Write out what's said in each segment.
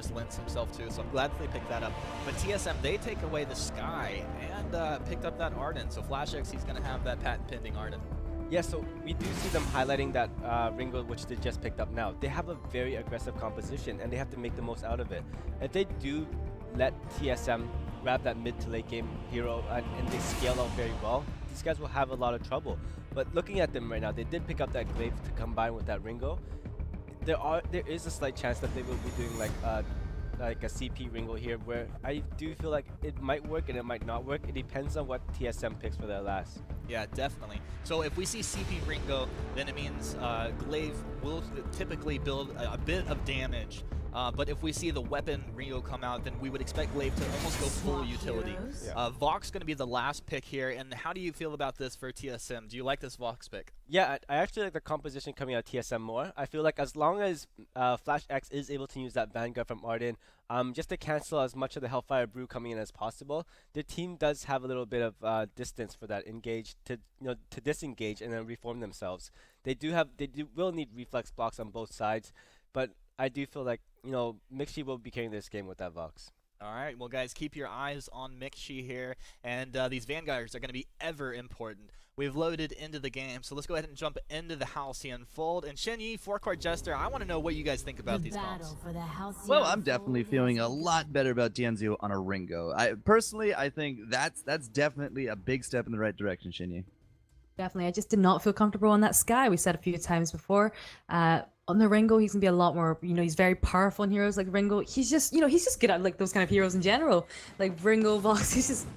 just lends himself to, so I'm glad that they picked that up. But TSM, they take away the Sky and picked up that Arden, so FlashX, he's going to have that patent pending Arden. Yeah, so we do see them highlighting that Ringo, which they just picked up now. They have a very aggressive composition, and they have to make the most out of it. If they do let TSM grab that mid to late game hero and they scale out very well, these guys will have a lot of trouble. But looking at them right now, they did pick up that Glaive to combine with that Ringo. There is a slight chance that they will be doing like a CP Ringo here, where I do feel like it might work and it might not work. It depends on what TSM picks for their last. Yeah, definitely. So if we see CP Ringo, then it means Glaive will typically build a bit of damage. But if we see the weapon Ringo come out, then we would expect Glaive to almost go full utility. Yeah. Vox going to be the last pick here, and how do you feel about this for TSM? Do you like this Vox pick? Yeah, I actually like the composition coming out of TSM more. I feel like as long as FlashX is able to use that Vanguard from Arden, just to cancel as much of the Hellfire Brew coming in as possible, their team does have a little bit of distance for that engage to to disengage and then reform themselves. They will need reflex blocks on both sides, but I do feel like Mixi will be carrying this game with that Vox. All right, well, guys, keep your eyes on Mixi here, and these Vanguards are going to be ever important. We've loaded into the game, so let's go ahead and jump into the Halcyon Fold. And Shenyi, Four-Court Jester, I want to know what you guys think about these comps. Well, I'm definitely feeling a lot better about Dianzio on a Ringo. I think that's definitely a big step in the right direction, Shinyi. Definitely. I just did not feel comfortable on that Sky. We said a few times before. On the Ringo, he's gonna be a lot more. He's very powerful in heroes like Ringo. He's just good at like those kind of heroes in general. Like Ringo, Vox. He's just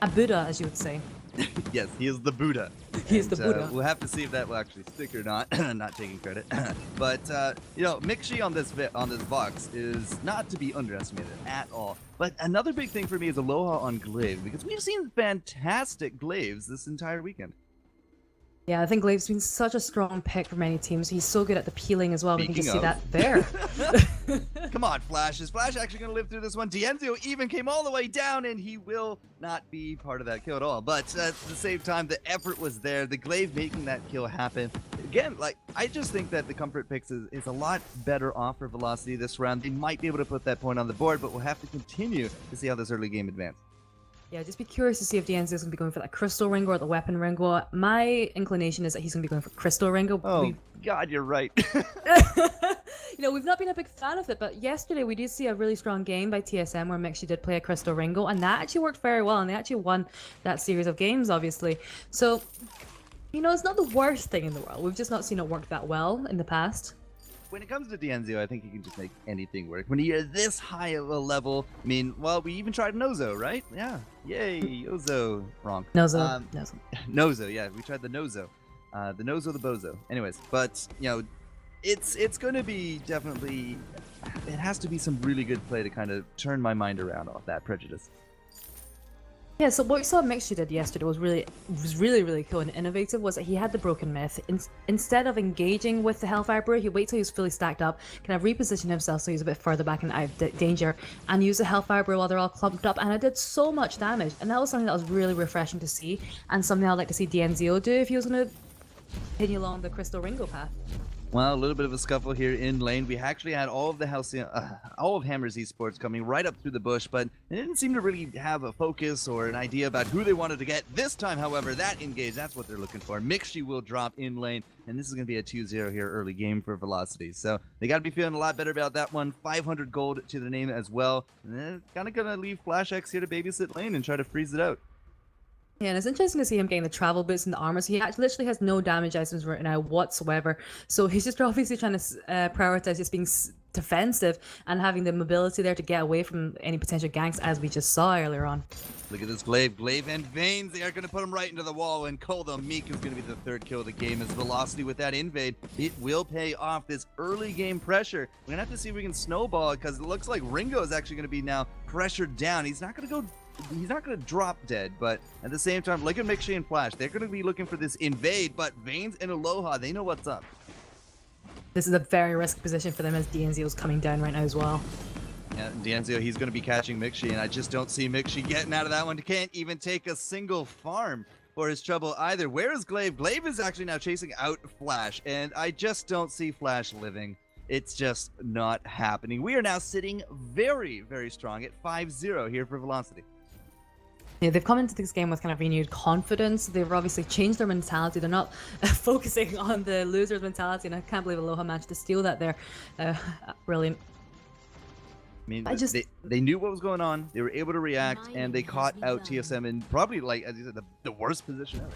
a Buddha, as you would say. Yes, he is the Buddha. He is the Buddha. We'll have to see if that will actually stick or not. Not taking credit. But Mixi on this Vox is not to be underestimated at all. But another big thing for me is Aloha on Glaive, because we've seen fantastic Glaives this entire weekend. Yeah, I think Glaive's been such a strong pick for many teams. He's so good at the peeling as well. We can just see that there. Come on, Flash. Is Flash actually going to live through this one? Dianzio even came all the way down, and he will not be part of that kill at all. But at the same time, the effort was there. The Glaive making that kill happen. Again, I just think that the Comfort picks is a lot better off for Velocity this round. They might be able to put that point on the board, but we'll have to continue to see how this early game advances. Yeah, just be curious to see if Dianzio is going to be going for that Crystal Ringo or the Weapon Ringo. My inclination is that he's going to be going for Crystal Ringo. Oh, God, you're right. We've not been a big fan of it, but yesterday we did see a really strong game by TSM where Mixi did play a Crystal Ringo, and that actually worked very well, and they actually won that series of games, obviously. So, it's not the worst thing in the world. We've just not seen it work that well in the past. When it comes to Dianzio, I think he can just make anything work. When you're this high of a level, we even tried Nozo, right? Yeah. Yay, Nozo. Wrong. Nozo. Nozo, yeah. We tried the Nozo. The Nozo, the Bozo. Anyways, but, it's going to be definitely... It has to be some really good play to kind of turn my mind around off that prejudice. Yeah, so what we saw Mixi did yesterday was really, really cool and innovative. Was that he had the Broken Myth. Instead of engaging with the Hellfire Brewer, he'd wait till he was fully stacked up, kind of reposition himself so he's a bit further back and out of danger, and use the Hellfire Brewer while they're all clumped up, and it did so much damage. And that was something that was really refreshing to see, and something I'd like to see Dianzio do if he was going to continue along the Crystal Ringo path. Well, a little bit of a scuffle here in lane. We actually had all of the all of Hammers Esports coming right up through the bush, but they didn't seem to really have a focus or an idea about who they wanted to get. This time, however, that engage, that's what they're looking for. Mixi will drop in lane, and this is going to be a 2-0 here early game for Velocity. So they got to be feeling a lot better about that one. 500 gold to the name as well. And they're kind of going to leave FlashX here to babysit lane and try to freeze it out. Yeah, and it's interesting to see him getting the travel boots and the armor. So he actually literally has no damage items right now whatsoever. So he's just obviously trying to prioritize just being defensive and having the mobility there to get away from any potential ganks, as we just saw earlier on. Look at this Glaive. Glaive and Veins, they are going to put him right into the wall, and Kolda Meek is going to be the third kill of the game as Velocity with that invade. It will pay off this early game pressure. We're going to have to see if we can snowball it, because it looks like Ringo is actually going to be now pressured down. He's not going to drop dead, but at the same time, look at Mixi and Flash. They're going to be looking for this invade, but Veins and Aloha, they know what's up. This is a very risky position for them as Dianzio's coming down right now as well. Yeah, Dianzio, he's going to be catching Mixi, and I just don't see Mixi getting out of that one. He can't even take a single farm for his trouble either. Where is Glaive? Glaive is actually now chasing out Flash, and I just don't see Flash living. It's just not happening. We are now sitting very, very strong at 5-0 here for Velocity. Yeah, they've come into this game with kind of renewed confidence. They've obviously changed their mentality. They're not focusing on the loser's mentality, and I can't believe Aloha managed to steal that there. Brilliant. I mean, they knew what was going on. They were able to react, and they caught out TSM in probably, like, as you said, the worst position ever.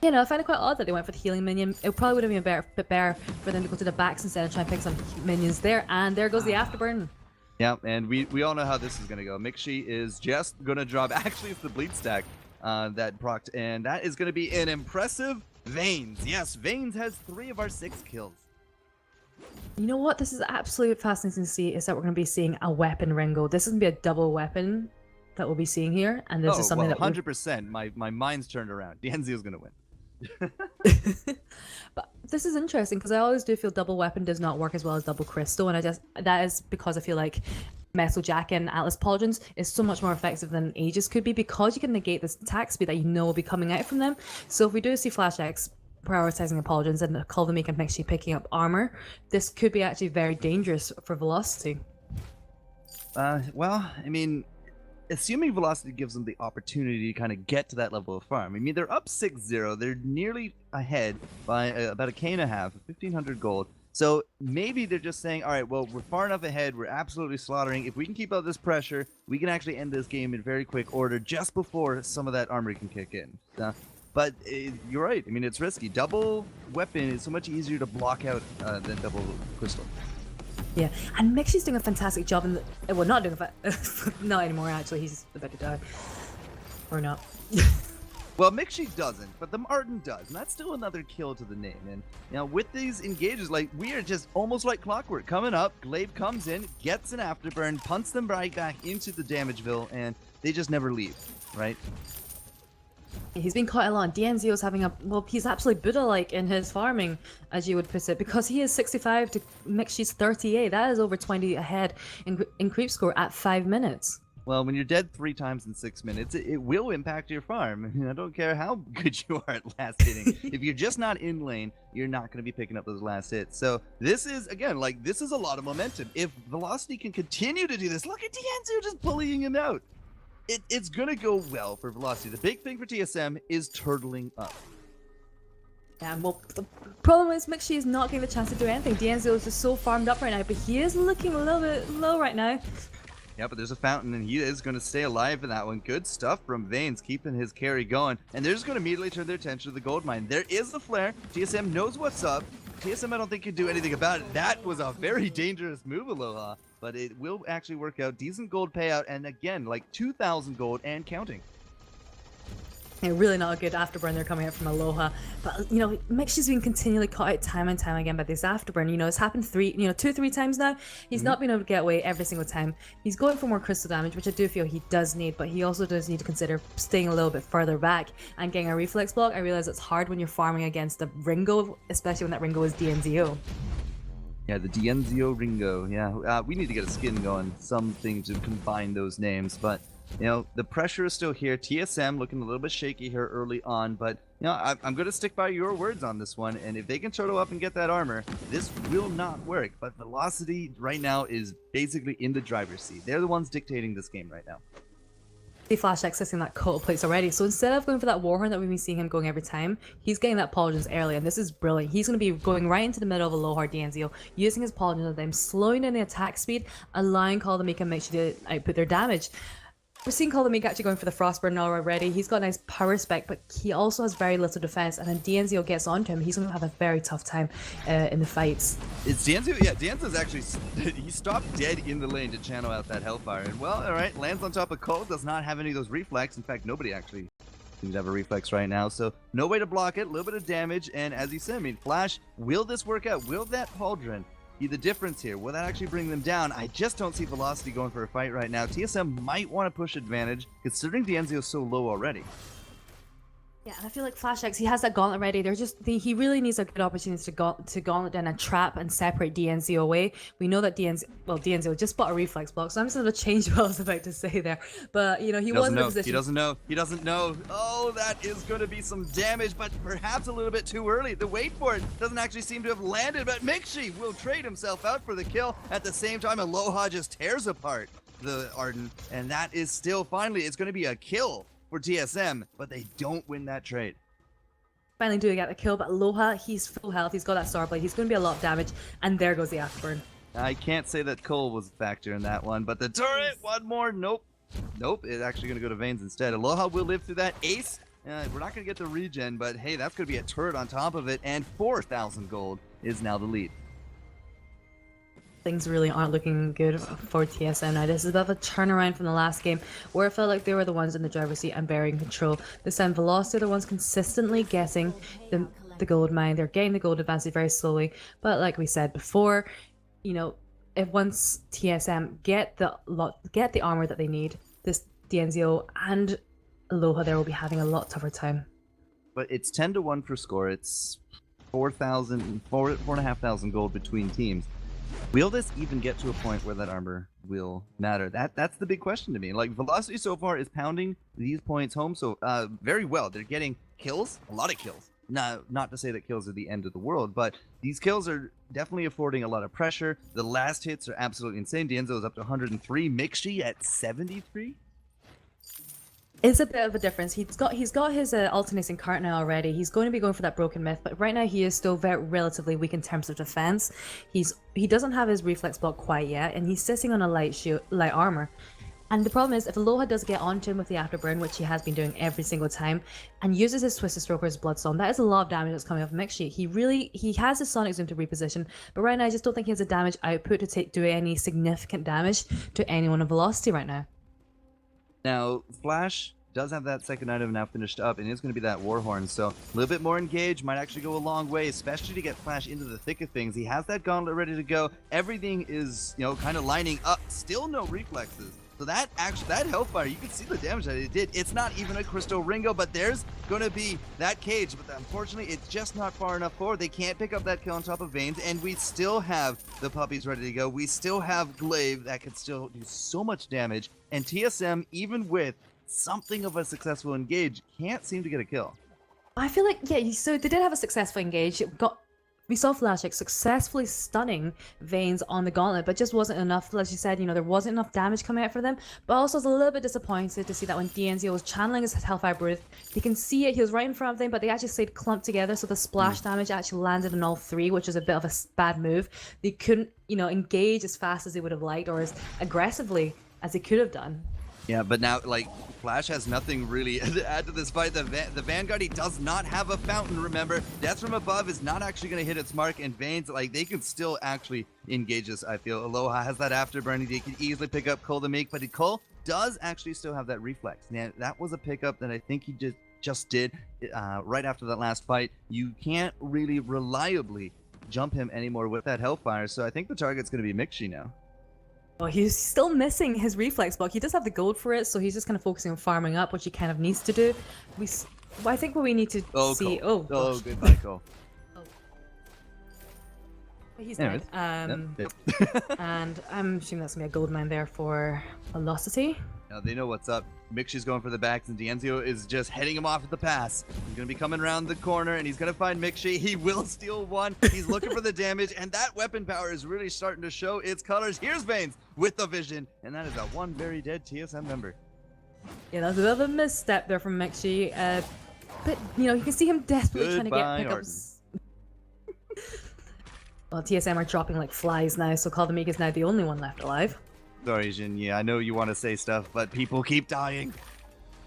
You know, I find it quite odd that they went for the healing minion. It probably would have been a bit better for them to go to the backs instead of trying to pick some minions there. And there goes the afterburn. Yeah, and we all know how this is going to go. Mixi is just going to drop. Actually, it's the bleed stack that procced, and that is going to be an impressive Veins. Yes, Veins has 3 of our 6 kills. You know what? This is absolutely fascinating to see, is that we're going to be seeing a weapon Ringo. This is going to be a double weapon that we'll be seeing here. And this is something well, that 100%. My mind's turned around. DNZ is going to win. But this is interesting because I always do feel double weapon does not work as well as double crystal, and that is because I feel like Metal Jack and Atlas Pauldrons is so much more effective than Aegis could be, because you can negate this attack speed that you know will be coming out from them. So if we do see Flash X prioritizing the Pauldrons and Culvamik and Mixi picking up armor, this could be actually very dangerous for Velocity. Well, I mean, assuming Velocity gives them the opportunity to kind of get to that level of farm. I mean, they're up 6-0. They're nearly ahead by about a K and a half, 1,500 gold. So maybe they're just saying, all right, well, we're far enough ahead. We're absolutely slaughtering. If we can keep up this pressure, we can actually end this game in very quick order just before some of that armor can kick in. But you're right. I mean, it's risky. Double weapon is so much easier to block out than double crystal. Yeah, and Mixi's doing a fantastic job in the... Well, not doing not anymore, actually. He's about to die. Or not. Well, Mixi doesn't, but the Martin does, and that's still another kill to the name. And you know, with these engages, like, we are just almost like clockwork. Coming up, Glaive comes in, gets an afterburn, punts them right back into the Damageville, and they just never leave, right? He's been quite a lot. DNZO's having a... Well, he's absolutely Buddha-like in his farming, as you would put it, because he is 65 to Mixi's 38. That is over 20 ahead in creep score at 5 minutes. Well, when you're dead 3 times in 6 minutes, it will impact your farm. I mean, I don't care how good you are at last hitting. If you're just not in lane, you're not going to be picking up those last hits. So this is, again, like, this is a lot of momentum. If Velocity can continue to do this, look at DNZO just bullying him out. It's going to go well for Velocity. The big thing for TSM is turtling up. Yeah, well, the problem is Mixi is not getting the chance to do anything. DNZO is just so farmed up right now, but he is looking a little bit low right now. Yeah, but there's a fountain, and he is going to stay alive in that one. Good stuff from Veins, keeping his carry going. And they're just going to immediately turn their attention to the gold mine. There is the flare. TSM knows what's up. TSM, I don't think, can do anything about it. That was a very dangerous move, Aloha. But it will actually work out. Decent gold payout, and again, like 2,000 gold and counting. Yeah, really not a good afterburn they're coming out from Aloha. But, you know, Mixi's been continually caught out time and time again by this afterburn. You know, it's happened 2-3 times now. He's not been able to get away every single time. He's going for more crystal damage, which I do feel he does need, but he also does need to consider staying a little bit further back and getting a reflex block. I realize it's hard when you're farming against a Ringo, especially when that Ringo is DNZO. Yeah, the DNZO Ringo. Yeah, we need to get a skin going. Something to combine those names, but... You know, the pressure is still here. TSM looking a little bit shaky here early on, but, you know, I'm going to stick by your words on this one, and if they can turtle up and get that armor, this will not work. But Velocity right now is basically in the driver's seat. They're the ones dictating this game right now. Flash accessing that Coat place already, so instead of going for that Warhorn that we've been seeing him going every time, he's getting that Pauldrons early, and this is brilliant. He's going to be going right into the middle of a low hard DNZO, using his Pauldrons on them, slowing down the attack speed, allowing Culvamik and Mixi to output their damage. We're seeing Culvamik actually going for the Frostburn already. He's got a nice power spec, but he also has very little defense, and then DNZO gets onto him. He's going to have a very tough time in the fights. It's DNZO? Yeah, DNZO's actually... He stopped dead in the lane to channel out that Hellfire. And, well, alright, lands on top of Cole, does not have any of those reflex. In fact, nobody actually seems to have a reflex right now, so no way to block it, a little bit of damage, and as you said, I mean, Flash, will this work out? Will that Pauldron be the difference here? Will that actually bring them down? I just don't see Velocity going for a fight right now. TSM might want to push advantage, considering DNZO is so low already. Yeah, and I feel like Flash X, he has that gauntlet ready. He really needs a good opportunity to gauntlet down and trap and separate DNZO away. We know that DNZO just bought a reflex block, so I'm just gonna change what I was about to say there. But you know, he was in a position. He doesn't know. He doesn't know. Oh, that is going to be some damage, but perhaps a little bit too early. The wait for it doesn't actually seem to have landed, but Mixi will trade himself out for the kill. At the same time, Aloha just tears apart the Arden, and that is still finally, it's going to be a kill for TSM, but they don't win that trade. Finally do get the kill, but Aloha, he's full health, he's got that Star Blade, he's going to be a lot of damage, and there goes the afterburn. I can't say that Cole was a factor in that one, but the turret, one more, nope. Nope, it's actually going to go to Vaynes instead. Aloha will live through that ace. We're not going to get the regen, but hey, that's going to be a turret on top of it, and 4,000 gold is now the lead. Things really aren't looking good for TSM now. This is a bit of a turnaround from the last game where it felt like they were the ones in the driver's seat and bearing control. This time Velocity are the ones consistently getting the gold mine. They're getting the gold advantage very slowly, but like we said before, you know, if once TSM get the armor that they need, this DNZO and Aloha there will be having a lot tougher time. But it's 10-1 for score. It's 4,500 gold between teams. Will this even get to a point where that armor will matter? That's the big question to me. Like, Velocity so far is pounding these points home so very well. They're getting kills, a lot of kills. Not to say that kills are the end of the world, but these kills are definitely affording a lot of pressure. The last hits are absolutely insane. Dienzo is up to 103. Mixi at 73. It's a bit of a difference. He's got his alternating cart now already. He's going to be going for that broken myth, but right now he is still relatively weak in terms of defense. He doesn't have his reflex block quite yet, and he's sitting on a light armor. And the problem is, if Aloha does get onto him with the afterburn, which he has been doing every single time, and uses his Twisted Stroke or his Bloodstone, that is a lot of damage that's coming off Mixi. He has his Sonic Zoom to reposition, but right now I just don't think he has a damage output to do any significant damage to anyone in Velocity right now. Now, Flash does have that second item now finished up, and it's going to be that Warhorn, so a little bit more engaged might actually go a long way, especially to get Flash into the thick of things. He has that gauntlet ready to go. Everything is, you know, kind of lining up. Still no reflexes. So that Hellfire, you can see the damage that it did. It's not even a Crystal Ringo, but there's going to be that cage. But unfortunately, it's just not far enough forward. They can't pick up that kill on top of Vaynes, and we still have the puppies ready to go. We still have Glaive that can still do so much damage. And TSM, even with something of a successful engage, can't seem to get a kill. I feel like, yeah, so they did have a successful engage. We saw Flash X successfully stunning Vaynes on the gauntlet, but just wasn't enough. As you said, you know, there wasn't enough damage coming out for them. But also, I was a little bit disappointed to see that when DNZO was channeling his Hellfire Breath, you can see it. He was right in front of them, but they actually stayed clumped together, so the splash damage actually landed on all three, which was a bit of a bad move. They couldn't, you know, engage as fast as they would have liked or as aggressively as they could have done. Yeah, but now, like, Flash has nothing really to add to this fight. The Vanguard, he does not have a fountain, remember. Death from above is not actually going to hit its mark, and Vaynes, like, they can still actually engage this, I feel. Aloha has that afterburn. They can easily pick up Cole to make, but Cole does actually still have that reflex. Now, that was a pickup that I think he just did right after that last fight. You can't really reliably jump him anymore with that Hellfire, so I think the target's going to be Mixi now. Well, he's still missing his reflex block. He does have the gold for it, so he's just kind of focusing on farming up, which he kind of needs to do. I think what we need to see... Cole. Oh, goodbye, Cole. He's dead. And I'm assuming that's going to be a gold mine there for Velocity. Now they know what's up. Mixi's going for the backs, and Dienzio is just heading him off at the pass. He's going to be coming around the corner, and he's going to find Mixi. He will steal one. He's looking for the damage, and that weapon power is really starting to show its colors. Here's Vaynes with the vision, and that is a one very dead TSM member. Yeah, that was a bit of a misstep there from Mixi. But, you know, you can see him desperately trying to get pickups. Well, TSM are dropping like flies now, so Kaldameek is now the only one left alive. Sorry, Jin. Yeah, I know you want to say stuff, but people keep dying.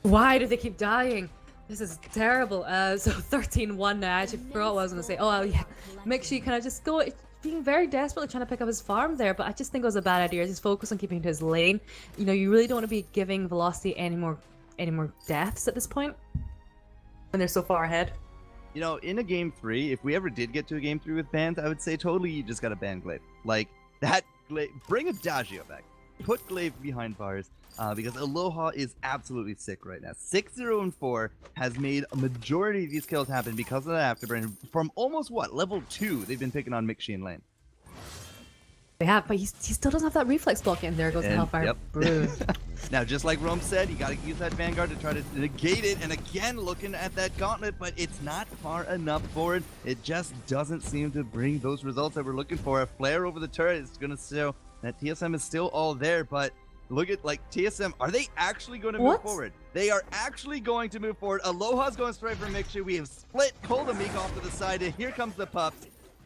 Why do they keep dying? This is terrible. So 13-1 now. I actually forgot what I was going to say. Oh, yeah. Mixi kind of just being very desperately trying to pick up his farm there, but I just think it was a bad idea. Just focus on keeping to his lane. You know, you really don't want to be giving Velocity any more deaths at this point when they're so far ahead. You know, in a game 3, if we ever did get to a game 3 with bans, I would say totally you just got to ban Glaive. Like, that Glaive, bring Adagio back. put Glaive behind bars because Aloha is absolutely sick right now. 6-0 and 4 has made a majority of these kills happen because of that afterburn. From almost what, level 2, they've been picking on Mixi in lane. They have, but he still doesn't have that reflex block, and there goes the Hellfire Yep. Brew. Now, just like Rome said, you got to use that Vanguard to try to negate it. And again, looking at that Gauntlet, but it's not far enough forward. It just doesn't seem to bring those results that we're looking for. A flare over the turret is going to show that TSM is still all there, but look at, like, TSM, are they actually going to move forward? They are actually going to move forward. Aloha's going straight for Mixture. We have split Koldamik off to the side, and here comes the pup.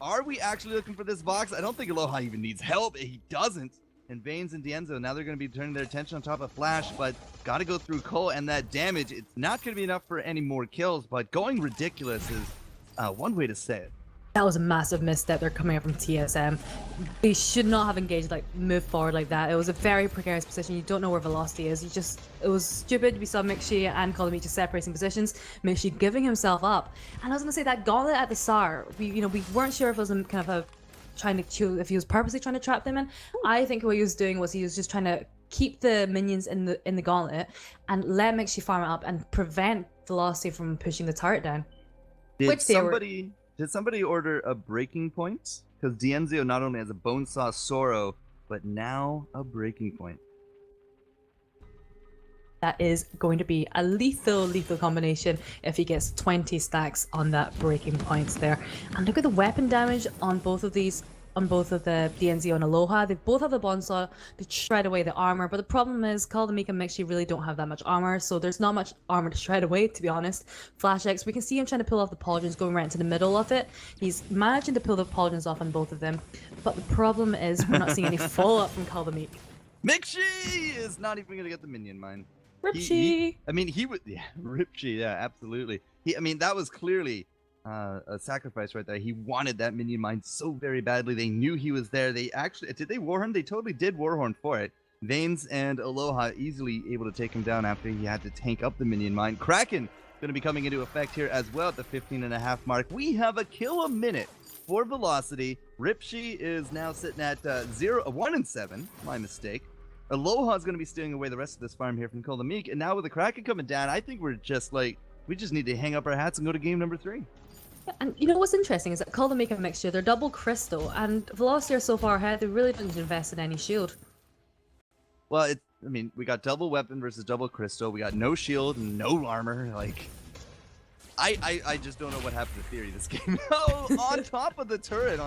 Are we actually looking for this box? I don't think Aloha even needs help. He doesn't. And Vanes and Dienzo, now they're going to be turning their attention on top of Flash, but got to go through Cole, and that damage, it's not going to be enough for any more kills, but going ridiculous is one way to say it. That was a massive misstep. They're coming up from TSM. They should not have engaged, like, moved forward like that. It was a very precarious position. You don't know where Velocity is. It was stupid. We saw Mixi and Koldamik just separating positions. Mixi giving himself up. And I was going to say that Gauntlet at the start, we weren't sure if it was kind of a trying to choose, if he was purposely trying to trap them in. I think what he was doing was he was just trying to keep the minions in the Gauntlet and let Mixi farm it up and prevent Velocity from pushing the turret down. Did somebody order a breaking point? Because Dienzio not only has a Bonesaw Sorrow, but now a breaking point. That is going to be a lethal combination if he gets 20 stacks on that breaking points there. And look at the weapon damage on both of these, on both of the Dienzio and Aloha. They both have the Bonesaw to shred away the armor, but the problem is Koldamik and Mixi really don't have that much armor, so there's not much armor to shred away, to be honest. Flash X, we can see him trying to pull off the pauldrons, going right into the middle of it. He's managing to pull the pauldrons off on both of them, but the problem is we're not seeing any follow-up from Koldamik. Mixi is not even going to get the minion mine. Ripchi! He would, yeah, Ripchi, yeah, absolutely. That was clearly a sacrifice right there. He wanted that minion mine so very badly. They knew he was there. They actually, did they Warhorn? They totally did Warhorn for it. Vanes and Aloha easily able to take him down after he had to tank up the minion mine. Kraken going to be coming into effect here as well at the 15.5 mark. We have a kill a minute for Velocity. Ripchi is now sitting at 1 and 7. My mistake. Aloha is going to be stealing away the rest of this farm here from Koldamik. And now with the Kraken coming down, I think we just need to hang up our hats and go to game number 3. And you know what's interesting is that Koldamik and Mixture, they're double crystal, and Velocity are so far ahead, they really didn't invest in any shield. Well, we got double weapon versus double crystal. We got no shield and no armor. Like, I just don't know what happened to Theory this game. Oh, on top of the turret,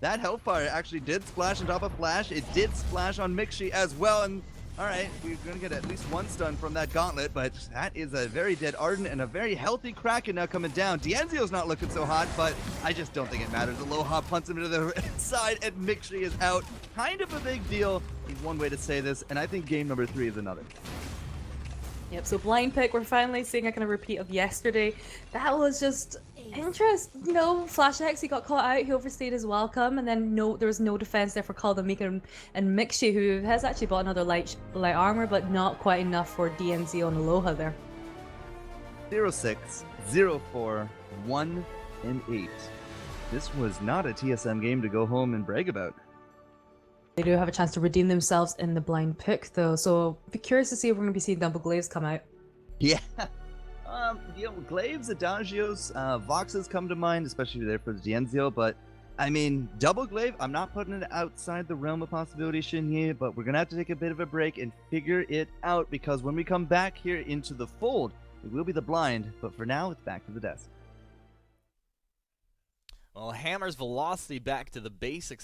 that Hellfire actually did splash on top of Flash. It did splash on Mixi as well, and alright, we're going to get at least one stun from that Gauntlet, but that is a very dead Arden and a very healthy Kraken now coming down. Dienzio's not looking so hot, but I just don't think it matters. Aloha punts him into the side, and Mixi is out. Kind of a big deal, is one way to say this, and I think game number 3 is another. Yep, so blind pick, we're finally seeing a kind of repeat of yesterday. That was just interesting. You know, Flash X, he got caught out, he overstayed his welcome, and then there was no defense there for Koldamik and Mixi, who has actually bought another light armor, but not quite enough for DNZ on Aloha there. 0-6, 0-4, 1 and 8. This was not a TSM game to go home and brag about. They do have a chance to redeem themselves in the blind pick, though, so be curious to see if we're going to be seeing double glaives come out. Yeah. Glaives, Adagios, Voxes come to mind, especially there for the Dienzio, but double glaive, I'm not putting it outside the realm of possibility, Shinye, but we're going to have to take a bit of a break and figure it out, because when we come back here into the fold, it will be the blind, but for now, it's back to the desk. Well, Hammer's Velocity back to the basics.